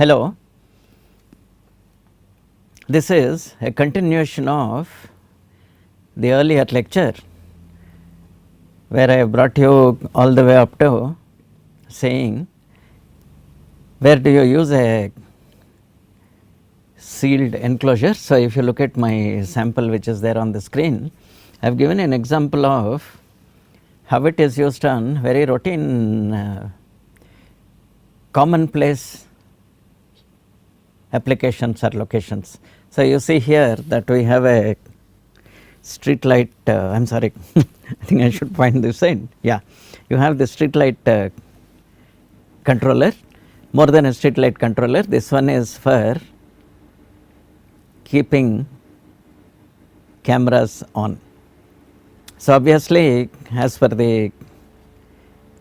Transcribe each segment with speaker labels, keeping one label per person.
Speaker 1: Hello, this is a continuation of the earlier lecture where I have brought you all the way up to saying where do you use a sealed enclosure. So, if you look at my sample which is there on the screen, I have given an example of how it is used on very routine commonplace applications or locations. So, you see here that we have a street light, I am sorry, I think I should point this side. Yeah, you have the street light controller, more than a street light controller. This one is for keeping cameras on. So, obviously, as per the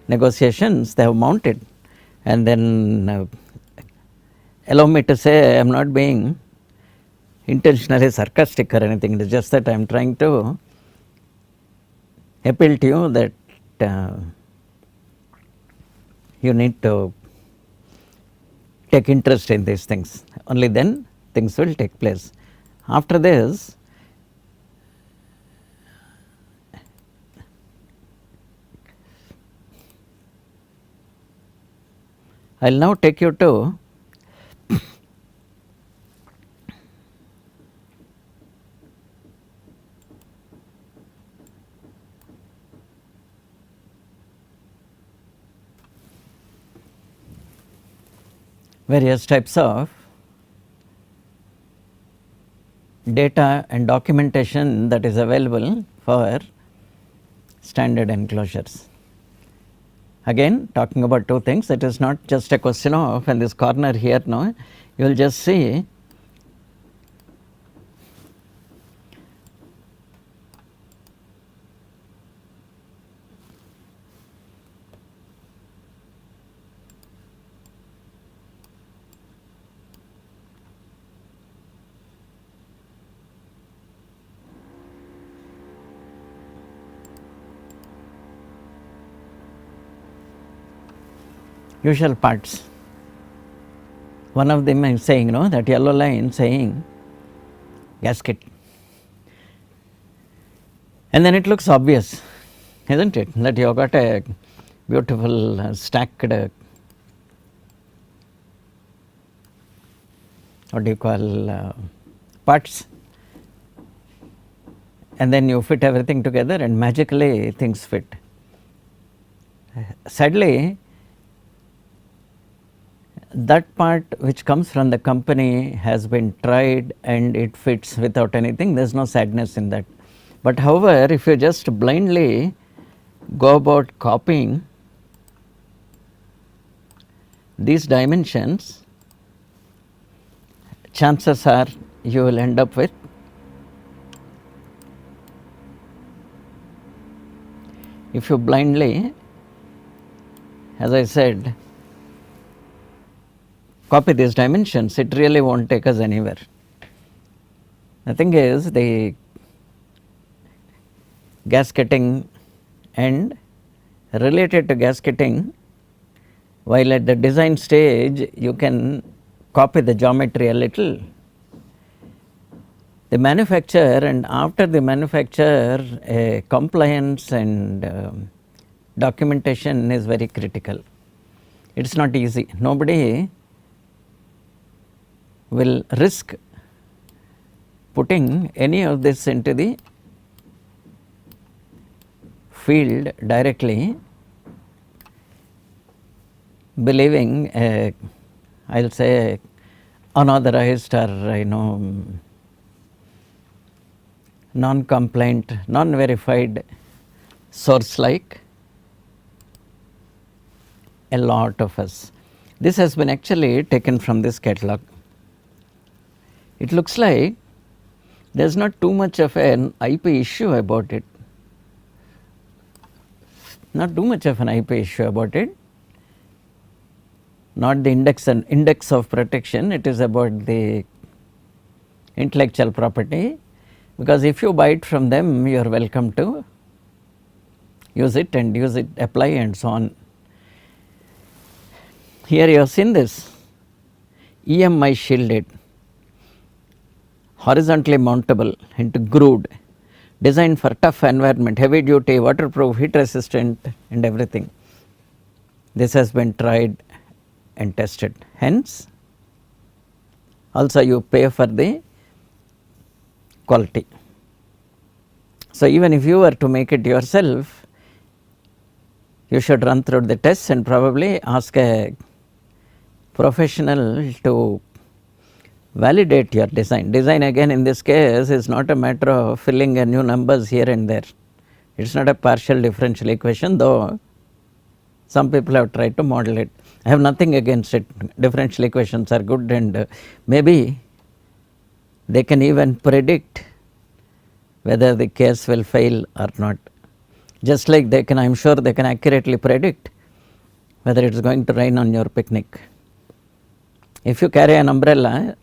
Speaker 1: negotiations, they have mounted, and then allow me to say I am not being intentionally sarcastic or anything. It is just that I am trying to appeal to you that you need to take interest in these things, only then things will take place. After this, I will now take you to various types of data and documentation that is available for standard enclosures. Again, talking about two things, it is not just a question of in this corner here, no, you will just see usual parts. One of them is saying, that yellow line saying gasket, and then it looks obvious, isn't it, that you have got a beautiful stacked what do you call parts, and then you fit everything together and magically things fit. Sadly, that part which comes from the company has been tried and it fits without anything, there is no sadness in that. But however, if you just blindly go about copying these dimensions, chances are you will end up with if you blindly, as I said, copy these dimensions, it really will not take us anywhere. The thing is, the gasketing and related to gasketing, while at the design stage you can copy the geometry a little, the manufacture and after the manufacture compliance and documentation is very critical. It is not easy. Nobody will risk putting any of this into the field directly, believing I will say unauthorized or non-compliant, non-verified source like a lot of us. This has been actually taken from this catalog. It looks like there is not too much of an IP issue about it, not too much of an IP issue about it, not the index of protection, it is about the intellectual property, because if you buy it from them, you are welcome to use it and use it, apply and so on. Here you have seen this. EMI shielded, horizontally mountable into grooved, designed for tough environment, heavy duty, waterproof, heat resistant and everything. This has been tried and tested. Hence, also you pay for the quality. So, even if you were to make it yourself, you should run through the tests and probably ask a professional to validate your design. Design again in this case is not a matter of filling a new numbers here and there. It is not a partial differential equation, though some people have tried to model it. I have nothing against it. Differential equations are good, and maybe they can even predict whether the case will fail or not. Just like they can, I am sure they can accurately predict whether it is going to rain on your picnic. If you carry an umbrella,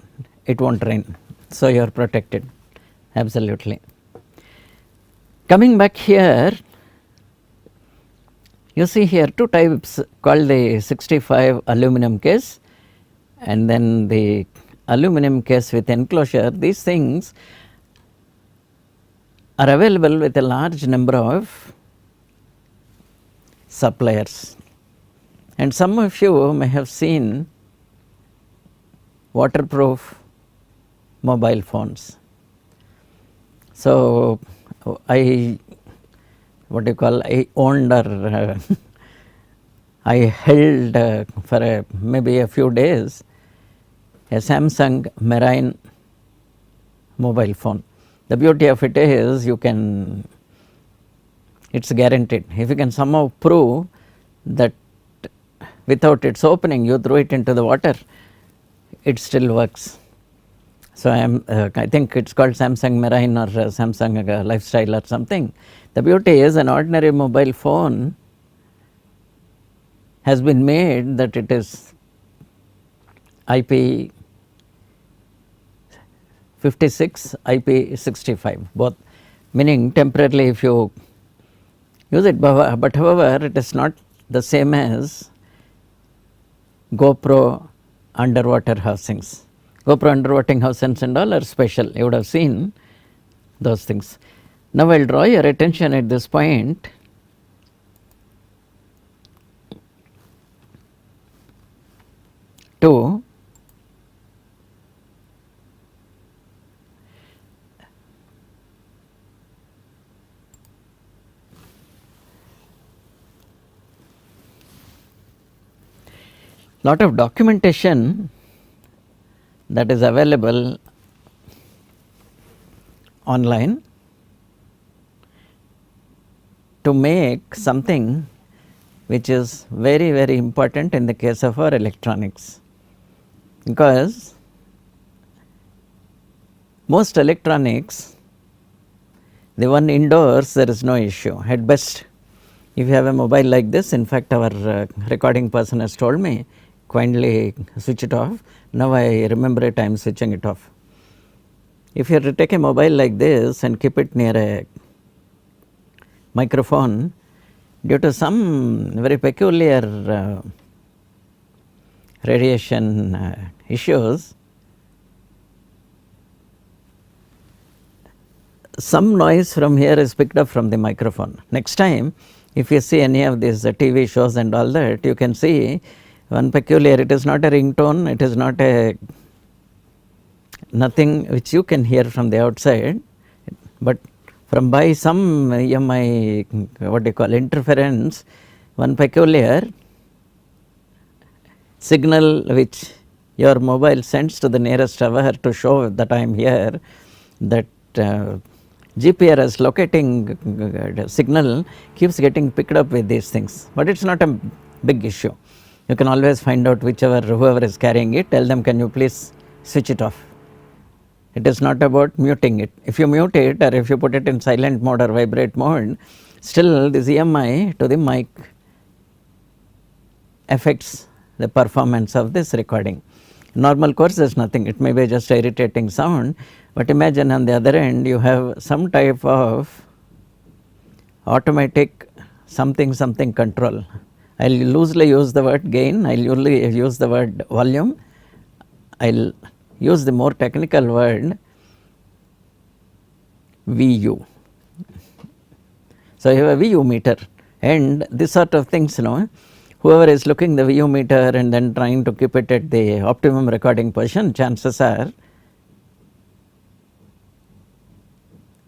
Speaker 1: it won't rain. So, you are protected, absolutely. Coming back here, you see here two types called the 65 aluminum case and then the aluminum case with enclosure. These things are available with a large number of suppliers, and some of you may have seen waterproof mobile phones. So, I owned or I held for maybe a few days a Samsung Marine mobile phone. The beauty of it is you can, it is guaranteed. If you can somehow prove that without its opening you threw it into the water, it still works. So, I think it is called Samsung Marine or Samsung Lifestyle or something. The beauty is an ordinary mobile phone has been made that it is IP 56, IP 65 both, meaning temporarily if you use it, but however it is not the same as GoPro underwater housings. GoPro underwater housings and all are special, you would have seen those things. Now, I will draw your attention at this point to lot of documentation that is available online to make something which is very, very important in the case of our electronics, because most electronics, the one indoors there is no issue. At best, if you have a mobile like this, in fact our recording person has told me, kindly switch it off. Now I remember it, I am switching it off. If you have to take a mobile like this and keep it near a microphone, due to some very peculiar radiation issues, some noise from here is picked up from the microphone. Next time, if you see any of these TV shows and all that, you can see one peculiar, it is not a ringtone, it is not a nothing which you can hear from the outside, but from by some EMI, interference, one peculiar signal which your mobile sends to the nearest tower to show that I am here, that GPRS locating signal keeps getting picked up with these things, but it is not a big issue. You can always find out whoever is carrying it, tell them, can you please switch it off. It is not about muting it. If you mute it or if you put it in silent mode or vibrate mode, still this EMI to the mic affects the performance of this recording. Normal course there is nothing, it may be just irritating sound, but imagine on the other end you have some type of automatic something control. I will loosely use the word gain, I will usually use the word volume, I will use the more technical word VU. So, you have a VU meter, and this sort of things, whoever is looking the VU meter and then trying to keep it at the optimum recording position, chances are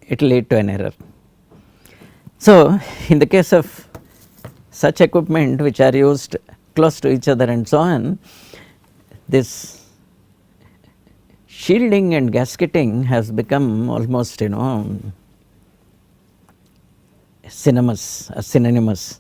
Speaker 1: it will lead to an error. So, in the case of such equipment which are used close to each other and so on, this shielding and gasketing has become almost synonymous,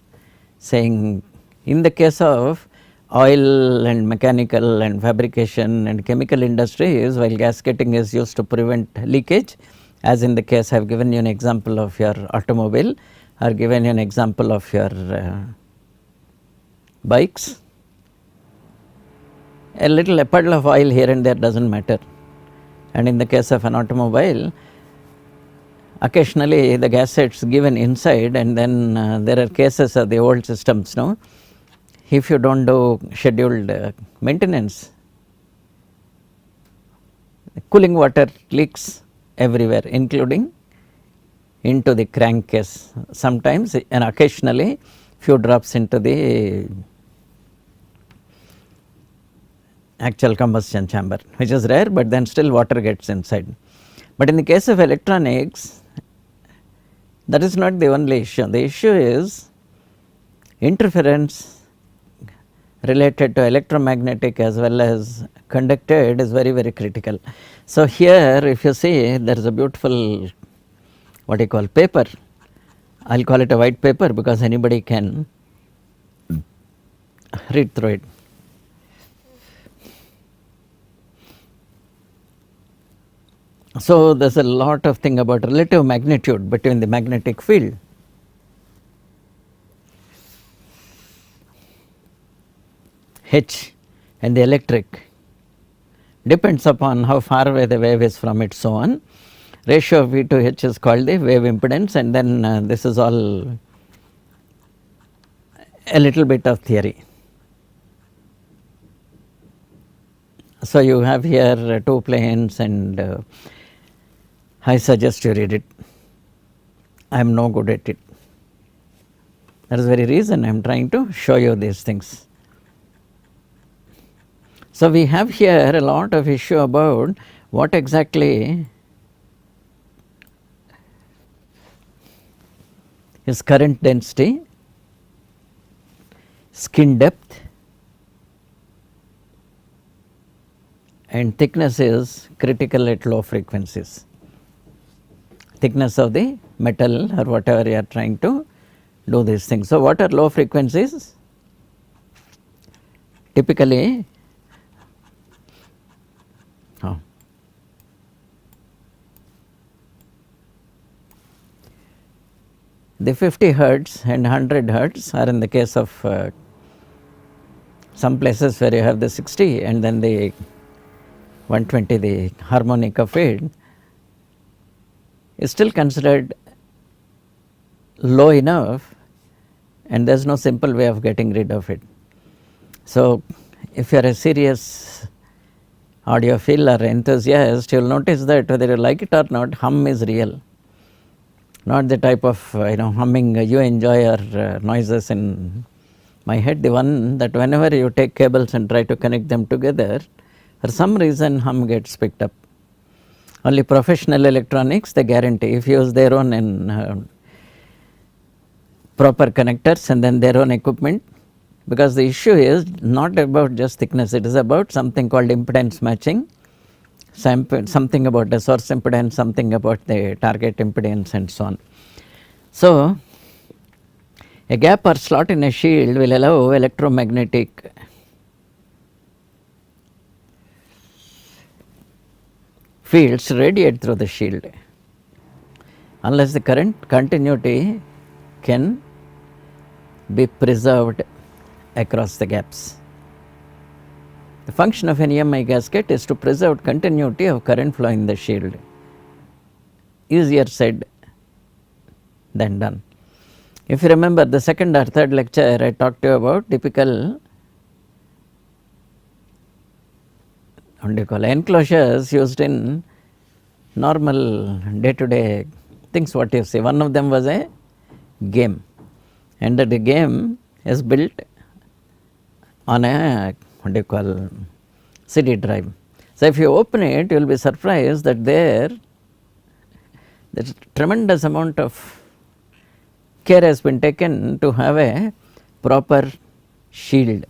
Speaker 1: saying in the case of oil and mechanical and fabrication and chemical industries, while gasketing is used to prevent leakage, as in the case I have given you an example of your automobile or given you an example of your bikes, a puddle of oil here and there does not matter, and in the case of an automobile, occasionally the gaskets given inside, and then there are cases of the old systems, if you do not do scheduled maintenance, cooling water leaks everywhere, including into the crankcase, sometimes and occasionally few drops into the actual combustion chamber, which is rare, but then still water gets inside. But in the case of electronics, that is not the only issue. The issue is interference related to electromagnetic as well as conducted is very, very critical. So, here if you see, there is a beautiful what you call paper, I will call it a white paper because anybody can read through it. So, there is a lot of thing about relative magnitude between the magnetic field H and the electric, depends upon how far away the wave is from it, so on. Ratio of V to H is called the wave impedance, and then this is all a little bit of theory. So, you have here two planes, and I suggest you read it. I am no good at it. That is the very reason I am trying to show you these things. So, we have here a lot of issue about what exactly is current density, skin depth, and thickness is critical at low frequencies. Thickness of the metal or whatever you are trying to do these things. So, what are low frequencies? Typically, the 50 hertz and 100 hertz are in the case of some places where you have the 60 and then the 120, the harmonica field is still considered low enough, and there is no simple way of getting rid of it. So, if you are a serious audiophile or enthusiast, you will notice that whether you like it or not, hum is real, not the type of humming you enjoy or noises in my head. The one that whenever you take cables and try to connect them together, for some reason hum gets picked up. Only professional electronics, they guarantee if you use their own and proper connectors and then their own equipment, because the issue is not about just thickness, it is about something called impedance matching, something about the source impedance, something about the target impedance and so on. So, a gap or slot in a shield will allow electromagnetic fields radiate through the shield unless the current continuity can be preserved across the gaps. The function of an EMI gasket is to preserve continuity of current flow in the shield. Easier said than done. If you remember the second or third lecture, I talked to you about typical what do you call, enclosures used in normal day to day things what you see. One of them was a game, and that the game is built on a what do you call, CD drive. So if you open it, you will be surprised that there's tremendous amount of care has been taken to have a proper shield.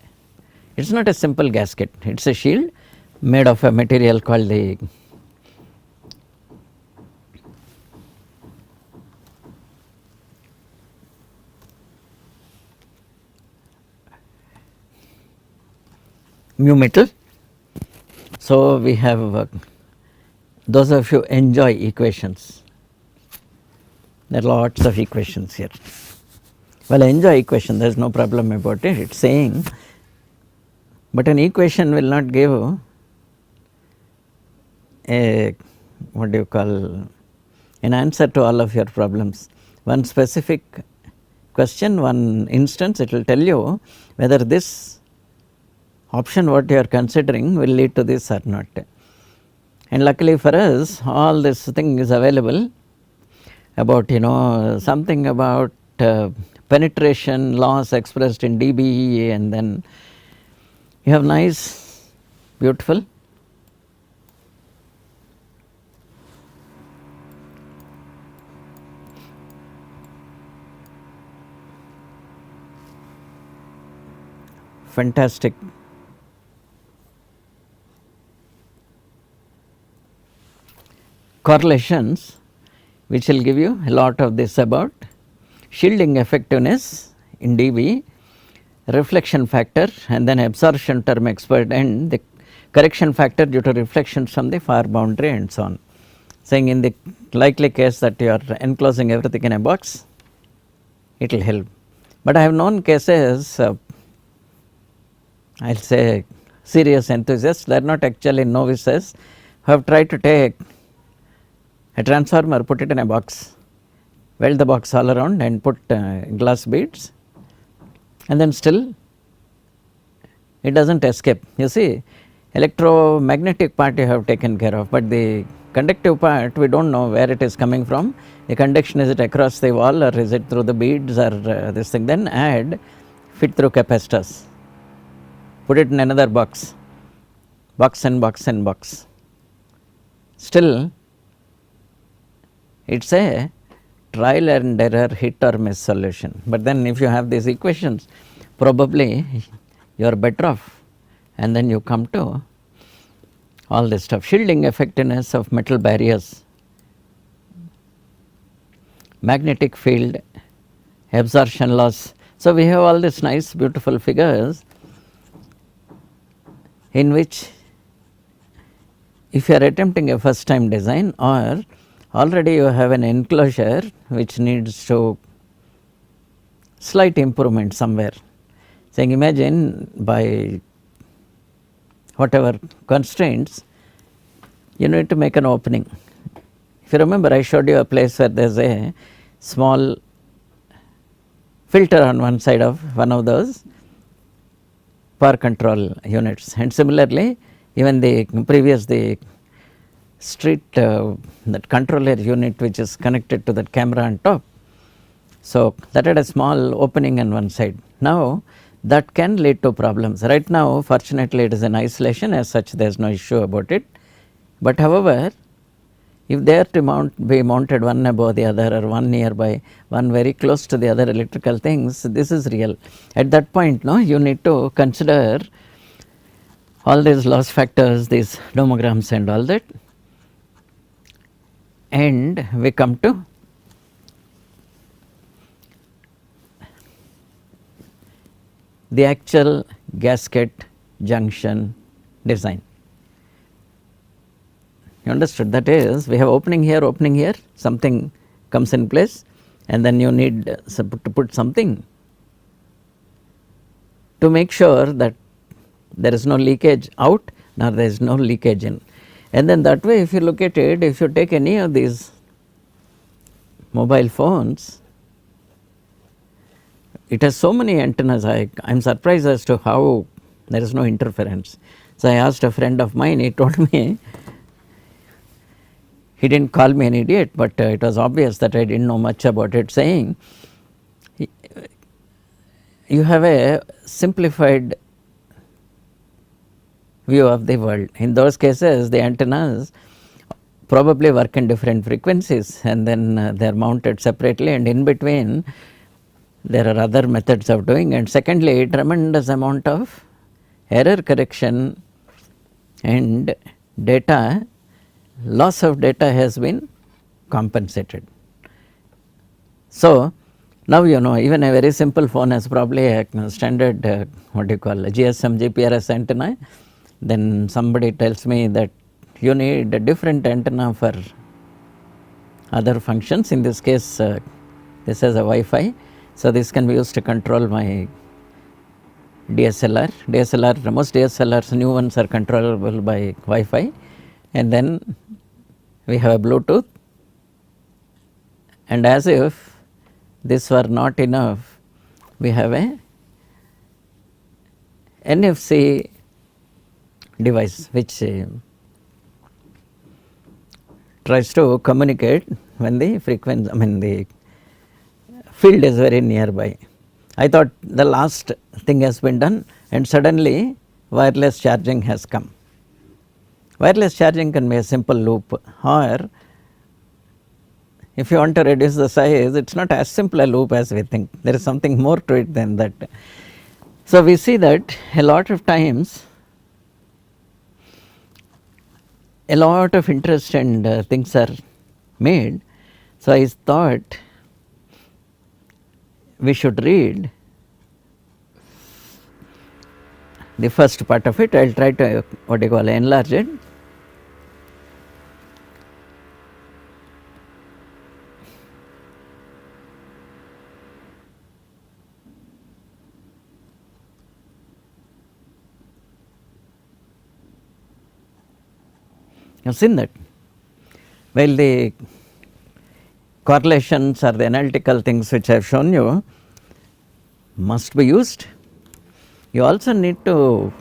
Speaker 1: It's not a simple gasket, it's a shield made of a material called the mu metal. So we have those of you enjoy equations, there are lots of equations here. Well, enjoy equation, there is no problem about it, it is saying, but an equation will not give a what do you call, an answer to all of your problems. One specific question, one instance, it will tell you whether this option what you are considering will lead to this or not. And luckily for us, all this thing is available about, something about penetration loss expressed in dB, and then you have nice, beautiful fantastic correlations which will give you a lot of this about shielding effectiveness in dB, reflection factor, and then absorption term expert, and the correction factor due to reflections from the far boundary and so on. Saying in the likely case that you are enclosing everything in a box, it will help. But I have known cases, I will say serious enthusiasts, they are not actually novices, who have tried to take a transformer, put it in a box, weld the box all around and put glass beads, and then still it does not escape. You see, electromagnetic part you have taken care of, but the conductive part we do not know where it is coming from. The conduction, is it across the wall or is it through the beads or this thing. Then add fit through capacitors, put it in another box, box and box and box. Still it is a trial and error, hit or miss solution. But then if you have these equations, probably you are better off, and then you come to all this stuff. Shielding effectiveness of metal barriers, magnetic field, absorption loss. So we have all these nice beautiful figures in which if you are attempting a first time design, or already you have an enclosure which needs to slight improvement somewhere. Saying imagine by whatever constraints you need to make an opening. If you remember, I showed you a place where there is a small filter on one side of one of those power control units, and similarly even the previous street that controller unit which is connected to that camera on top. So that had a small opening on one side. Now that can lead to problems. Right now fortunately it is in isolation, as such there is no issue about it. But however, if they are to be mounted one above the other, or one nearby, one very close to the other electrical things, this is real. At that point, no, you need to consider all these loss factors, these nomograms and all that. And we come to the actual gasket junction design. You understood? That is, we have opening here, something comes in place, and then you need to put something to make sure that there is no leakage out, nor there is no leakage in. And then that way, if you look at it, if you take any of these mobile phones, it has so many antennas. I am surprised as to how there is no interference. So I asked a friend of mine, he told me, he didn't call me an idiot, but it was obvious that I didn't know much about it, saying, you have a simplified view of the world. In those cases, the antennas probably work in different frequencies, and then they are mounted separately, and in between there are other methods of doing. And secondly, tremendous amount of error correction and data, loss of data has been compensated. So now you know, even a very simple phone has probably a standard what do you call, a GSM GPRS antenna. Then somebody tells me that you need a different antenna for other functions. In this case, this has a Wi-Fi. So this can be used to control my DSLR. Most DSLRs, new ones, are controllable by Wi-Fi. And then we have a Bluetooth. And as if this were not enough, we have a NFC device which tries to communicate when the frequency, the field is very nearby. I thought the last thing has been done, and suddenly wireless charging has come. Wireless charging can be a simple loop, or if you want to reduce the size, it is not as simple a loop as we think. There is something more to it than that. So we see that a lot of times a lot of interest and things are made. So I thought we should read the first part of it. I will try to enlarge it. You have seen that. While the correlations or the analytical things which I have shown you must be used, you also need to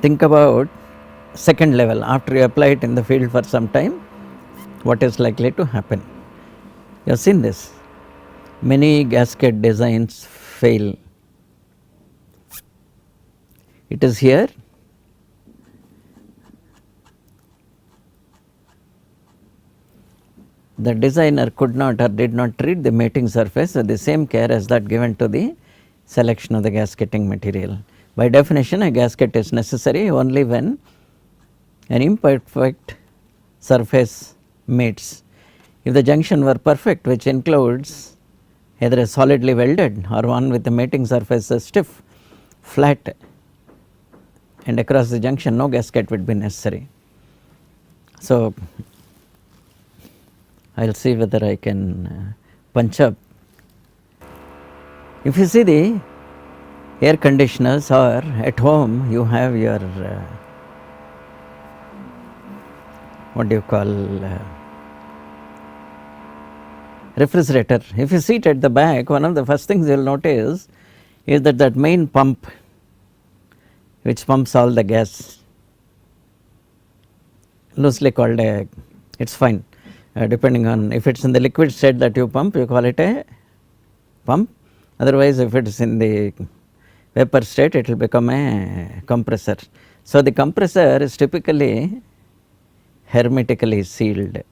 Speaker 1: think about second level. After you apply it in the field for some time, what is likely to happen. You have seen this. Many gasket designs fail. It is here. The designer could not or did not treat the mating surface with the same care as that given to the selection of the gasketing material. By definition, a gasket is necessary only when an imperfect surface mates. If the junction were perfect, which includes either a solidly welded or one with the mating surface stiff, flat, and across the junction, no gasket would be necessary. So I will see whether I can punch up. If you see the air conditioners, or at home you have your refrigerator. If you see it at the back, one of the first things you will notice is that main pump which pumps all the gas, loosely called it is fine. Depending on if it is in the liquid state that you pump, you call it a pump. Otherwise, if it is in the vapor state, it will become a compressor. So the compressor is typically hermetically sealed.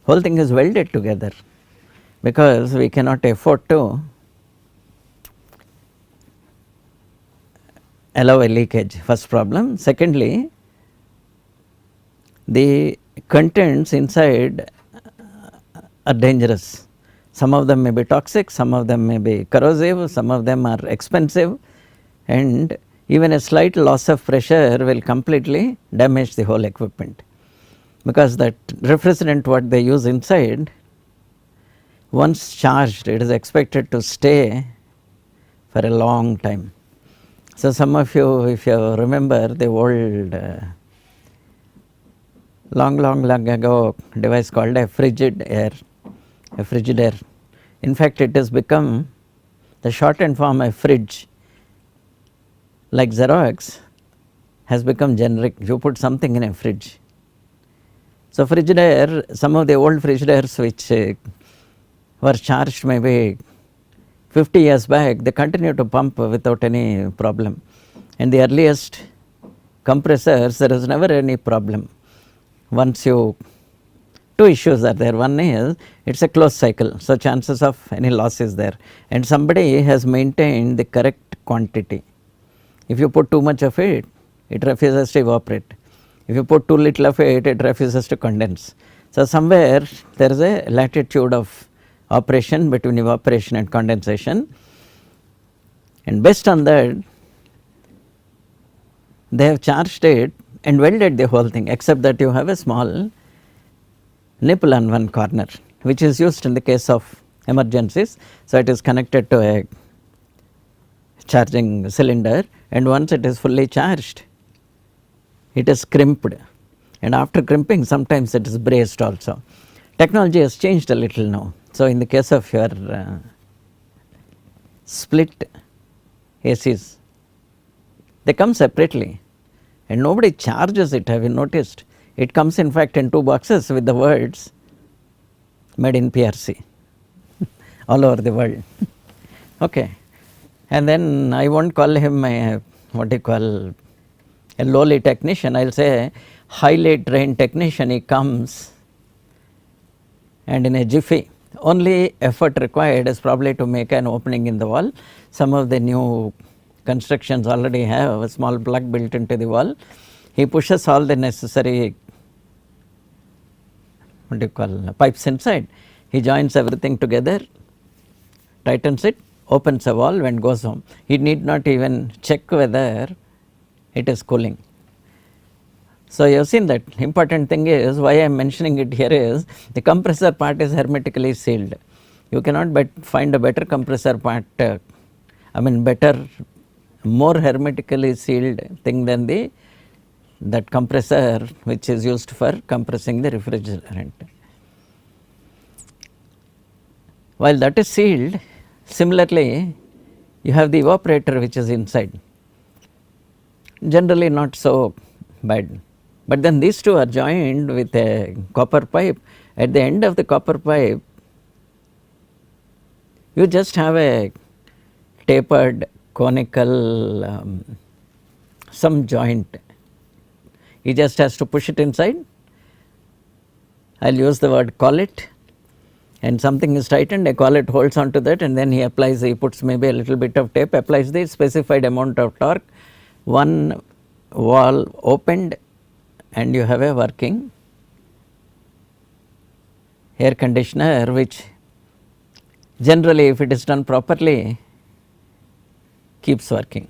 Speaker 1: Whole thing is welded together because we cannot afford to allow a leakage, first problem. Secondly, the contents inside are dangerous. Some of them may be toxic, some of them may be corrosive, some of them are expensive, and even a slight loss of pressure will completely damage the whole equipment, because that refrigerant what they use inside, once charged, it is expected to stay for a long time. So some of you, if you remember the old long ago device called a frigid air. In fact, it has become the shortened form of fridge. like Xerox has become generic. You put something in a fridge. So, Frigidaire, some of the old Frigidaires which were charged maybe 50 years back, they continue to pump without any problem. And the earliest compressors, there is never any problem. Once you, two issues are there. One is it is a closed cycle, so chances of any loss is there, and somebody has maintained the correct quantity. If you put too much of it, it refuses to evaporate. If you put too little of it, it refuses to condense. So, somewhere there is a latitude of operation between evaporation and condensation, and based on that they have charged it and welded the whole thing, except that you have a small nipple on one corner, which is used in the case of emergencies. So, it is connected to a charging cylinder, and once it is fully charged, it is crimped, and after crimping sometimes it is braced also. Technology has changed a little now. So, in the case of your split ACs, they come separately and nobody charges it. Have you noticed? It comes in fact in 2 boxes with the words made in PRC all over the world. Okay. And then I won't call him a what do you call a lowly technician, I will say highly trained technician. He comes and in a jiffy, only effort required is probably to make an opening in the wall. Some of the new constructions already have a small plug built into the wall. He pushes all the necessary what do you call pipes inside. He joins everything together, tightens it, opens a valve and goes home. He need not even check whether it is cooling. So, you have seen that. Important thing is, why I am mentioning it here is, the compressor part is hermetically sealed. You cannot find a better compressor part, I mean better, more hermetically sealed thing than that compressor which is used for compressing the refrigerant. While that is sealed, similarly you have the evaporator which is inside, generally not so bad. But then these two are joined with a copper pipe. At the end of the copper pipe, you just have a tapered conical some joint. He just has to push it inside. I will use the word collet, and something is tightened, a collet holds on to that, and then he puts maybe a little bit of tape, applies the specified amount of torque, one valve opened, and you have a working air conditioner, which generally if it is done properly keeps working.